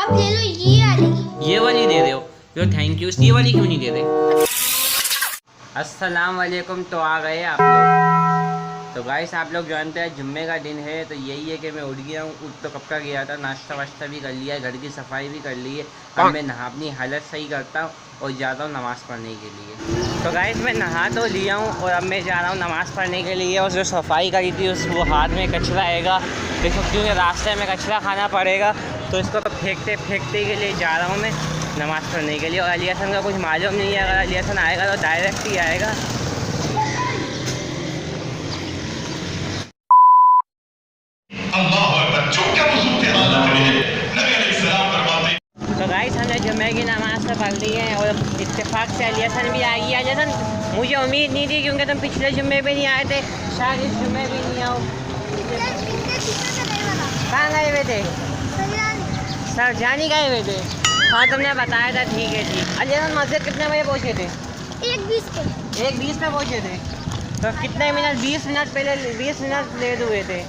आप ले लो ये वाली दे रहे हो? यो थैंक यू, ये वाली क्यों नहीं दे रहे? अस्सलाम वालेकुम। तो आ गए आप लोग। तो गाइस आप लोग जानते हैं जुम्मे का दिन है, तो यही है कि मैं उठ गया हूँ। उठ तो कब का गया था, नाश्ता वाश्ता भी कर लिया, घर की सफाई भी कर ली है। अब मैं नहा अपनी हालत सही करता हूँ और जाता हूँ नमाज़ पढ़ने के लिए। तो गाइस मैं नहा तो लिया हूँ और अब मैं जा रहा हूँ नमाज़ पढ़ने के लिए। और जो सफाई करी थी उस वो हाथ में कचरा आएगा, देखो क्योंकि रास्ते में कचरा खाना पड़ेगा, तो इसको तो फेंकते फेंकते के लिए जा रहा हूँ मैं नमाज़ पढ़ने के लिए। और अली हसन का कुछ मालूम नहीं है, अगर अली हसन आएगा तो डायरेक्ट ही आएगा। तो गाइस हमने जुम्मे की नमाज़ तो पढ़ ली है और इत्तेफाक से अली हसन भी आ गया। अली हसन मुझे उम्मीद नहीं थी क्योंकि तुम पिछले जुम्मे पे नहीं आए थे, शायद इस जुम्मे भी नहीं आओ। कहाँ गए हुए थे? सर जानी गए हुए थे? हाँ तुमने बताया था, ठीक है जी। अली हसन मस्जिद कितने बजे पहुँचे थे? 1:20 पे। 1:20 पे पहुँचे थे। तो कितने मिनट, 20 मिनट पहले, 20 मिनट लेट हुए थे।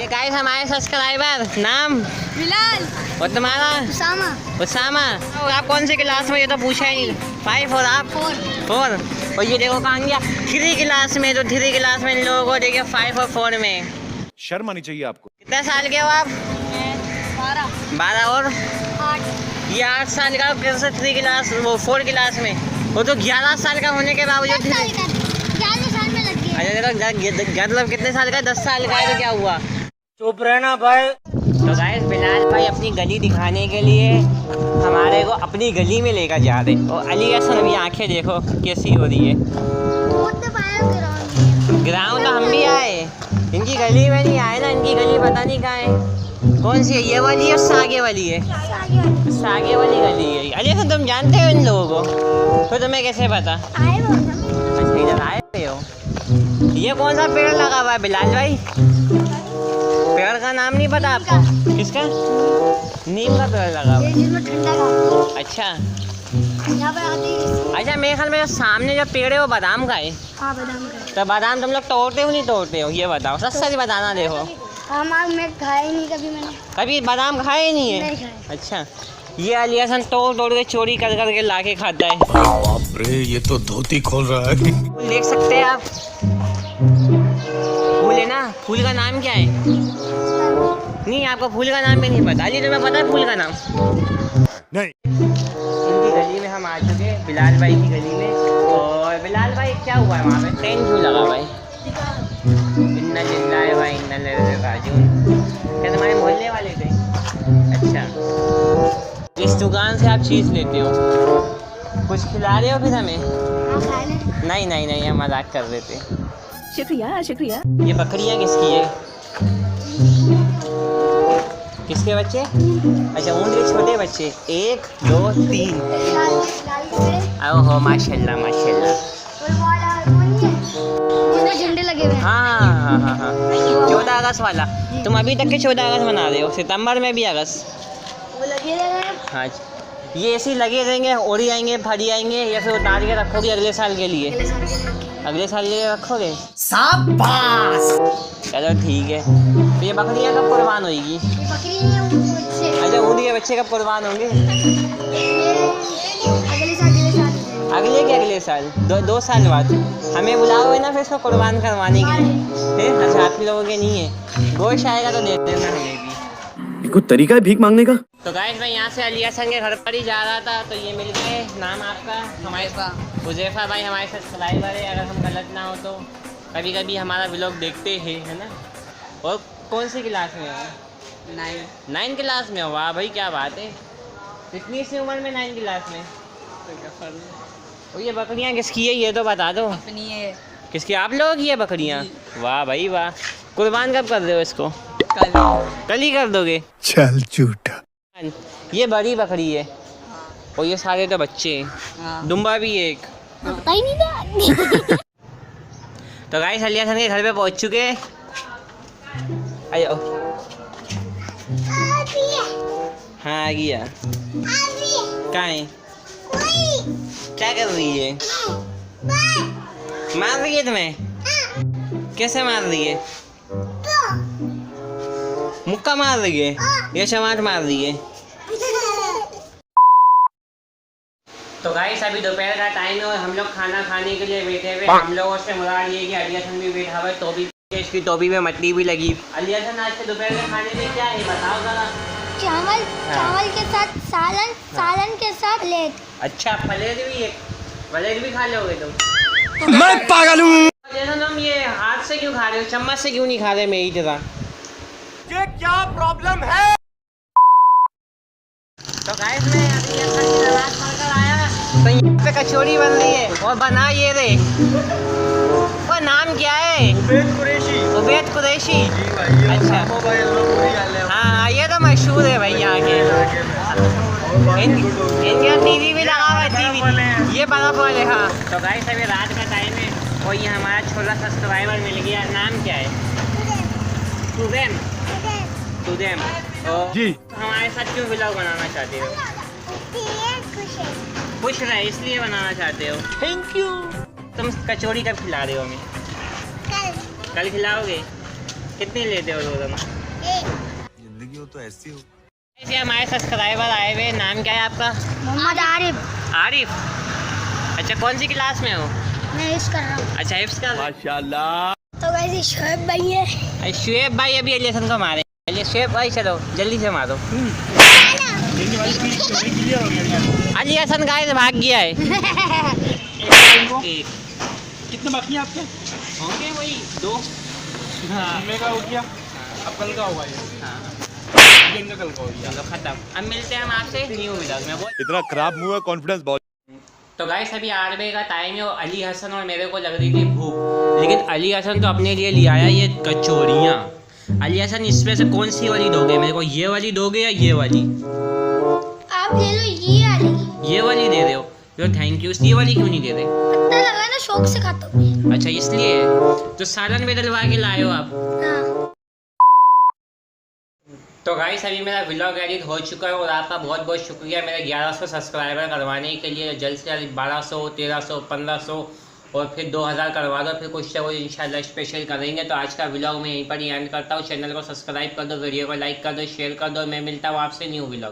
ये गाइस हमारे सब्सक्राइबर, नाम बिलाल। और तुम्हारा? उसामा। उसामा। और आप कौन से क्लास में? ये तो पूछा ही नहीं। 5 और आप? 4। और ये देखो कहाँ गया 3 क्लास में। तो 3 क्लास में इन लोगों को देखिए 5 और 4 में। शर्म आनी चाहिए आपको। कितने साल के हो आप? 12 और 8। ये 8 साल का। कैसे 3 क्लास, वो 4 क्लास में? वो तो 11 साल का होने के बावजूद 11 साल में लग गया। मतलब कितने साल का? 10 साल का है तो क्या हुआ? चुप रहना भाई। तो गाइस बिलाल भाई अपनी गली दिखाने के लिए हमारे को अपनी गली में लेकर जा रहे। और अली हसन अभी आंखें देखो कैसी हो रही है। ग्राउंड हम भी आए, इनकी गली में नहीं आए ना। इनकी गली पता नहीं कहाँ है, कौन सी है? ये वाली है, सागे वाली है? सागे वाली गली है। अली हसन तुम जानते हो इन लोगों को? तो तुम्हें कैसे पता? अच्छा इधर आए हुए हो। ये कौन सा पेड़ लगा हुआ है बिलाल भाई? पेड़ का नाम नहीं पता आपको? किसका? नीम का पेड़ लगा हुआ है। अच्छा अच्छा, मेरे ख्याल में सामने जो पेड़ है वो बादाम का है। हाँ बादाम का। तो बादाम तुम लोग तोड़ते हो नहीं तोड़ते हो? ये बताओ, सच सच बताना। देखो मैं खाया ही नहीं कभी, मैंने कभी बादाम खाए ही नहीं है? नहीं खाया। अच्छा, ये अली हसन तोड़ तोड़ के चोरी कर कर के ला के खाता है। बाप रे, ये तो धोती खोल रहा है। फूल देख सकते हैं आप, फूल है ना। फूल का नाम क्या है? नहीं आपको फूल का नाम भी नहीं पता? अली तुम्हें पता है फूल का नाम? नहीं। इनकी गली में हम आ चुके हैं, बिलाल भाई की गली में। और बिलाल भाई क्या हुआ है वहाँ पे? ट्रेन क्यों लगा भाई? इन्ना लिल्लाहि व इन्ना इलैहि राजिऊन। क्या तुम्हारे मोहल्ले वाले थे? अच्छा, इस दुकान से आप चीज़ लेते हो, कुछ खिला रहे हो फिर हमें? नहीं नहीं नहीं, हम मजाक कर रहे थे। शुक्रिया शुक्रिया। ये बकरियाँ किसकी है? किसके बच्चे? अच्छा ऊँट के छोटे बच्चे। 1 2 3। ओहो माशाल्लाह माशाल्लाह। झंडे लगे हुए हैं। हाँ 14 अगस्त वाला। तुम अभी तक के 14 अगस्त मना रहे हो? सितंबर में भी अगस्त? वो लगे रहेंगे। हाँ ये ऐसे ही लगे रहेंगे, ओढ़ी आएंगे, फड़ी आएंगे, या फिर उतार के रखोगे अगले साल के लिए? अगले साल के लिए रखोगे? शाबाश। चलो ठीक है। तो ये बकरियाँ कब कुर्बान होगी? अच्छा ऊँट के बच्चे कब कुर्बान होंगे? अगले के अगले साल? 2 साल बाद हमें बुलाओगे ना फिर इसको कुर्बान करवाने के लिए? अच्छा आप लोगों के नहीं है, गोश्त आएगा तो दे देना हमें भी। कोई तरीका है भीख मांगने का? तो गाइस मैं यहाँ से अली हसन के घर पर ही जा रहा था, तो ये मिल गए। नाम आपका? हमारे हुज़ैफ़ा भाई हमारे सब्सक्राइबर है, अगर हम गलत ना हो तो। कभी कभी हमारा व्लॉग देखते हैं, है ना। और कौन सी क्लास में हो? 9 क्लास में हो? वाह भाई क्या बात है, इतनी सी उम्र में 9 क्लास में। और ये बकरियाँ किसकी है ये तो बता दो। अपनी है। किसकी? आप लोगों की है बकरियाँ? वाह भाई वाह। कुर्बान कब कर रहे हो इसको? कल ही कर दोगे? चल झूठा। ये बड़ी बकरी है और ये सारे तो बच्चे हैं। दुम्बा भी है एक। पता ही नहीं था। तो गाइस अली हसन के घर पे पहुंच चुके हैं। आयो। हाँ आ गया। कहाँ है? क्या कर रही है? मार रही है तुम्हें? कैसे मार रही है? मुक्का मार रही है या चमाट मार रही है? तो गाइस अभी दोपहर का टाइम है और हम लोग खाना खाने के लिए बैठे हुए। हम लोगों से मुराद ये कि अली हसन भी बैठा हुआ है, टोपी इसकी टोपी में मटली भी लगी। अली हसन आज के दोपहर के खाने में क्या है बताओ जरा। चावल, चावल के साथ सालन, सालन के साथ प्लेट। अच्छा प्लेट भी है, प्लेट भी खा लोगे तुम? मैं पागल हूँ। जैसा तुम ये हाथ से क्यों खा रहे हो, चम्मच से क्यों नहीं खा रहे मेरी तरह? ये क्या प्रॉब्लम है? तो गाइस मैं अभी ये खाने की नमाज़ पढ़कर आया, तो यहाँ पे कचौड़ी बन रही है और बना ये रे। वो नाम क्या है? उबैद कुरैशी। उबैद कुरैशी। जी भाई, अच्छा। हाँ ये तो मशहूर है भाई यहाँ के। इनका टीवी भी लगा हुआ है, टीवी ये बर्फ वाले। हाँ तो गाइस अभी रात का टाइम है और ये हमारा छोटा सब्सक्राइबर मिल गया। नाम क्या है? तुदेम। तुदेम। जी। हमारे साथ क्यों व्लॉग बनाना चाहते हो? खुश रहे इसलिए बनाना चाहते हो। Thank you. तुम कचौड़ी कब खिला रहे हो हमें? कल खिलाओगे? कितनी लेते हो रोजाना? जिंदगी हो तो ऐसी हो। ऐसे हमारे सब्सक्राइबर आए हुए। नाम क्या है आपका? मोहम्मद आरिफ। आरिफ। अच्छा कौन सी क्लास में हो? मैं हिफ्ज़ कर रहा हूँ। अच्छा हिफ्ज़ कर। माशाल्लाह। तो वैसे शोएब भाई है। शुएब भाई अभी अली हसन को मारे। चलिए शुएब भाई चलो जल्दी से मारो। अली हसन गाइस भाग गया है। एक। कितने बाकी हैं आपके? होंगे वही 2। हाँ जुम्मे का हो गया, अब कल का होगा ये। हाँ दिन का कल का हो गया। चलो खत्म। अब मिलते हैं हम आपसे न्यू व्लॉग में। इतना खराब मुंह है, कॉन्फिडेंस बहुत। तो गाइस अभी 8 बजे का टाइम है और अली हसन और मेरे को लग रही थी भूख, लेकिन अली हसन तो अपने लिए ले आया ये कचौड़ियाँ। अली हसन इसमें से कौन सी वाली दोगे मेरे को? ये वाली दोगे या ये वाली? आप ले लो ये वाली। ये वाली दे रहे हो? यो थैंक यू। ये वाली क्यों नहीं दे रहे? पता लगा ना, शौक से खाता हूँ। अच्छा इसलिए तो सालन में डलवा के लाए हो आप। हाँ। तो गाइस अभी मेरा व्लॉग एडिट हो चुका है और आपका बहुत बहुत शुक्रिया मेरे 1100 सब्सक्राइबर करवाने के लिए। जल्द से जल्द 1200, 1300, 1500 और फिर 2000 करवा दो, फिर कुछ तो इंशाल्लाह स्पेशल करेंगे। तो आज का व्लॉग मैं यहीं पर ही एंड करता हूँ। चैनल को सब्सक्राइब कर दो, वीडियो को लाइक कर दो, शेयर कर दो। मैं मिलता हूँ आपसे न्यू व्लॉग।